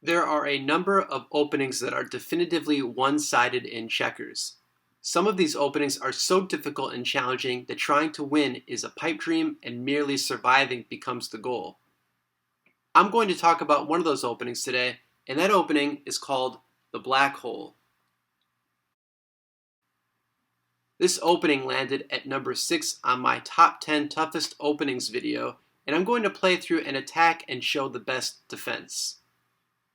There are a number of openings that are definitively one-sided in checkers. Some of these openings are so difficult and challenging that trying to win is a pipe dream and merely surviving becomes the goal. I'm going to talk about one of those openings today, and that opening is called the black hole. This opening landed at number 6 on my top 10 toughest openings video, and I'm going to play through an attack and show the best defense.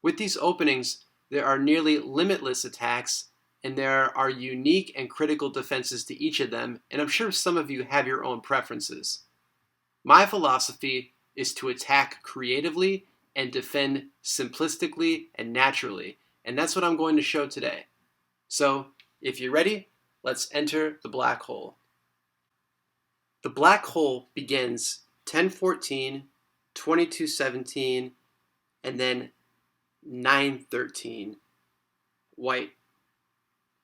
With these openings, there are nearly limitless attacks, and there are unique and critical defenses to each of them, and I'm sure some of you have your own preferences. My philosophy is to attack creatively and defend simplistically and naturally, and that's what I'm going to show today. So, if you're ready, let's enter the black hole. The black hole begins 1014, 2217, and then 913. White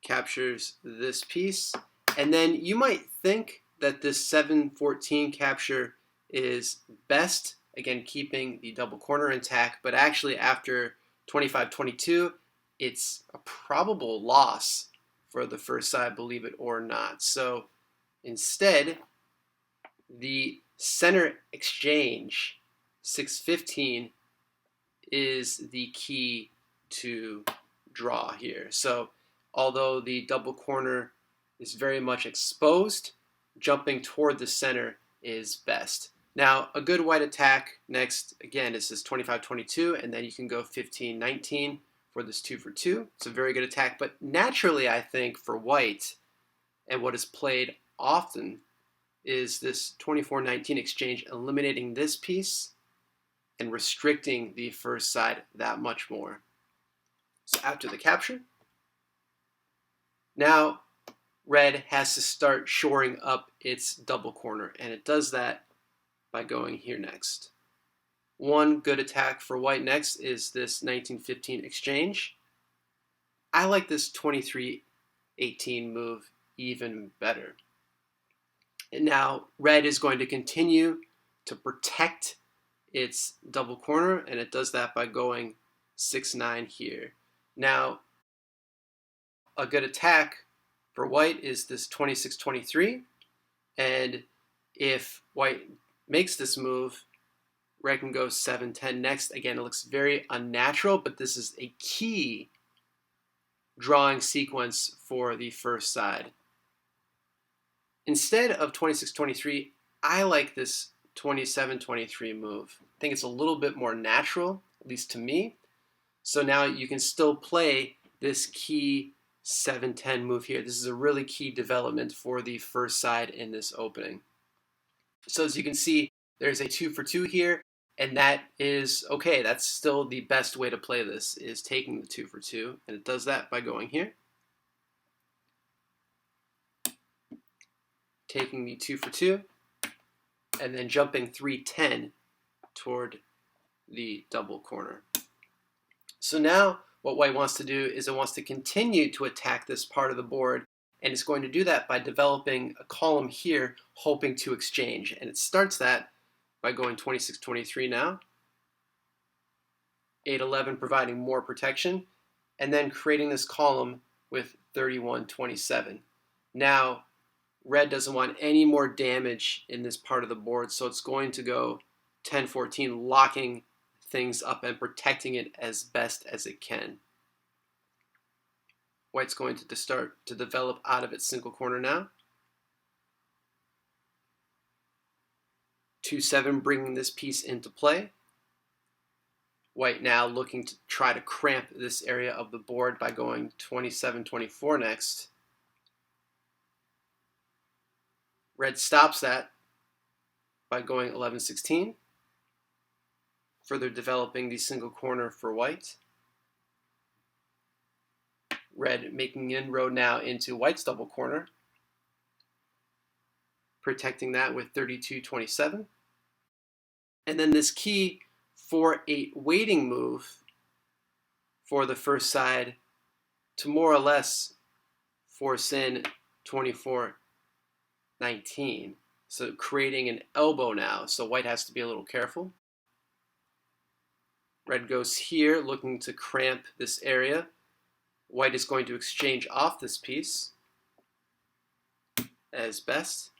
captures this piece, and then you might think that this 714 capture is best, again keeping the double corner intact, but actually after 2522 it's a probable loss for the first side, believe it or not. So instead, the center exchange 615 is the key to draw here. So although the double corner is very much exposed, jumping toward the center is best. Now, a good white attack next, again, is this 25-22, and then you can go 15-19 for this 2 for 2. It's a very good attack, but naturally, I think, for white, and what is played often, is this 24-19 exchange, eliminating this piece and restricting the first side that much more. So after the capture, now red has to start shoring up its double corner, and it does that by going here next. One good attack for white next is this 1915 exchange. I like this 2318 move even better. And now red is going to continue to protect its double corner, and it does that by going 6-9 here. Now, a good attack for white is this 26-23, and if white makes this move, red can go 7-10 next. Again, it looks very unnatural, but this is a key drawing sequence for the first side. Instead of 26-23, I like this 27-23 move. I think it's a little bit more natural, at least to me. So now you can still play this key 7-10 move here. This is a really key development for the first side in this opening. So as you can see, there's a 2 for 2 here, and that is okay. That's still the best way to play this, is taking the 2 for 2, and it does that by going here, taking the 2 for 2, and then jumping 3-10 toward the double corner. So now what white wants to do is it wants to continue to attack this part of the board, and it's going to do that by developing a column here, hoping to exchange. And it starts that by going 26-23 now, 8-11 providing more protection, and then creating this column with 31-27. Now, red doesn't want any more damage in this part of the board, so it's going to go 10-14, locking things up and protecting it as best as it can. White's going to start to develop out of its single corner now. 2-7 bringing this piece into play. White now looking to try to cramp this area of the board by going 27-24 next. Red stops that by going 11-16, further developing the single corner for white. Red making an inroad now into white's double corner, protecting that with 32-27. And then this key 4-8 waiting move for the first side to more or less force in 24-19. So creating an elbow now, so white has to be a little careful. Red goes here, looking to cramp this area. White is going to exchange off this piece as best.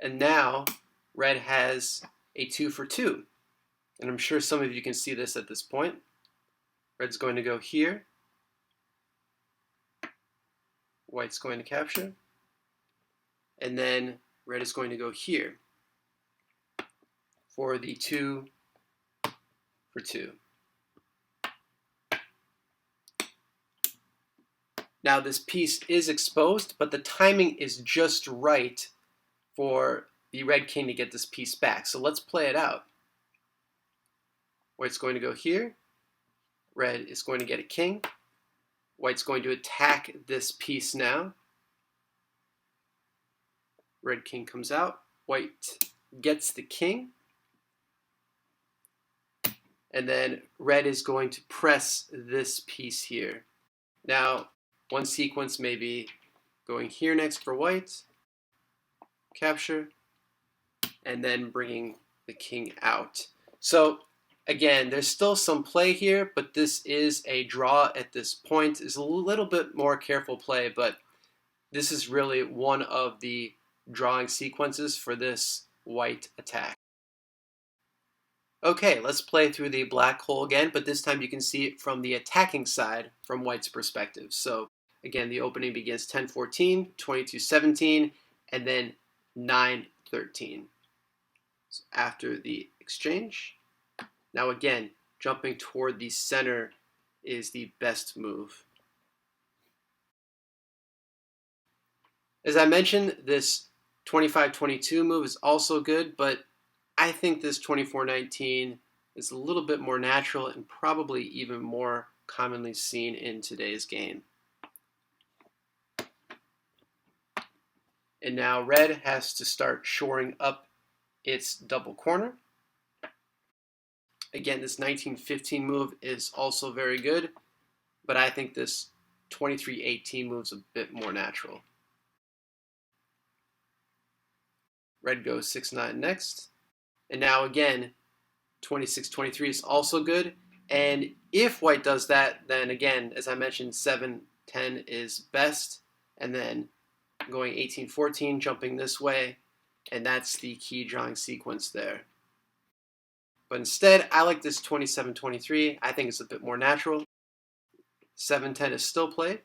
And now red has a 2 for 2. And I'm sure some of you can see this at this point. Red's going to go here. White's going to capture. And then red is going to go here for the 2 for 2. Now this piece is exposed, but the timing is just right for the red king to get this piece back. So let's play it out. White's going to go here. Red is going to get a king. White's going to attack this piece now. Red king comes out. White gets the king. And then red is going to press this piece here. Now, one sequence may be going here next for white, capture, and then bringing the king out. So again, there's still some play here, but this is a draw at this point. It's a little bit more careful play, but this is really one of the drawing sequences for this white attack. Okay, let's play through the black hole again, but this time you can see it from the attacking side from white's perspective. So again, the opening begins 10-14, 22-17, and then 9-13. So after the exchange, now again, jumping toward the center is the best move. As I mentioned, this 25-22 move is also good, but I think this 24-19 is a little bit more natural and probably even more commonly seen in today's game. And now red has to start shoring up its double corner. Again, this 19-15 move is also very good, but I think this 23-18 move is a bit more natural. Red goes 6-9 next. And now again, 26-23 is also good. And if white does that, then again, as I mentioned, 7-10 is best. And then going 18-14, jumping this way. And that's the key drawing sequence there. But instead, I like this 27-23. I think it's a bit more natural. 7-10 is still played.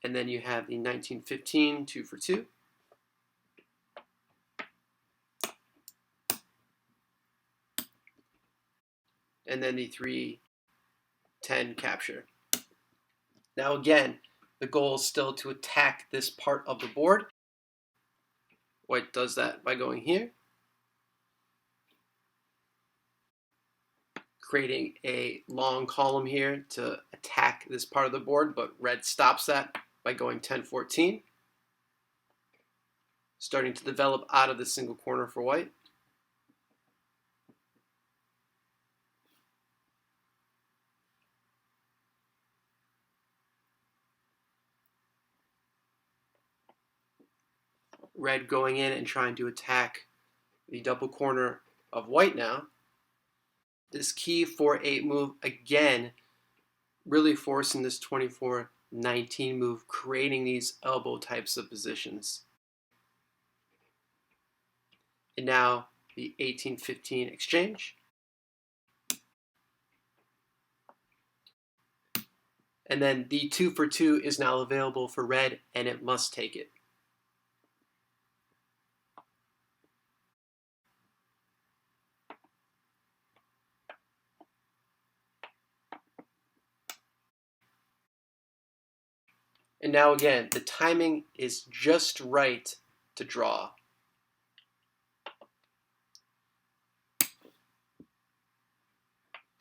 And then you have the 19-15, 2 for 2. And then the 3-10 capture. Now again, the goal is still to attack this part of the board. White does that by going here, creating a long column here to attack this part of the board, but red stops that by going 10-14, starting to develop out of the single corner for white. Red going in and trying to attack the double corner of white now. This key 4-8 move, again, really forcing this 24-19 move, creating these elbow types of positions. And now the 18-15 exchange. And then the 2 for 2 is now available for red, and it must take it. And now again, the timing is just right to draw.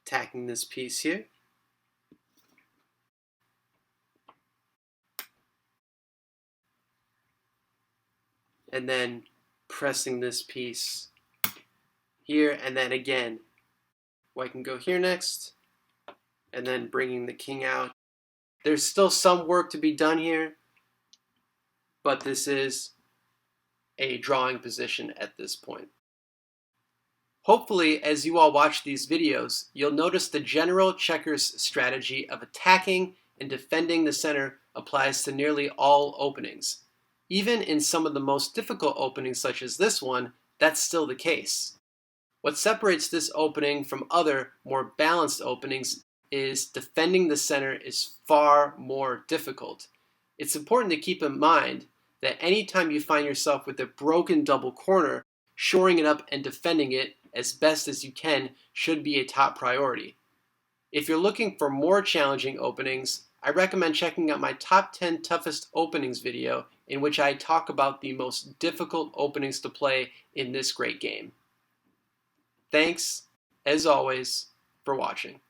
Attacking this piece here. And then pressing this piece here, and then again, white can go here next, and then bringing the king out. There's still some work to be done here, but this is a drawing position at this point. Hopefully, as you all watch these videos, you'll notice the general checkers strategy of attacking and defending the center applies to nearly all openings. Even in some of the most difficult openings such as this one, that's still the case. What separates this opening from other, more balanced openings is defending the center is far more difficult. It's important to keep in mind that anytime you find yourself with a broken double corner, shoring it up and defending it as best as you can should be a top priority. If you're looking for more challenging openings, I recommend checking out my top 10 toughest openings video, in which I talk about the most difficult openings to play in this great game. Thanks, as always, for watching.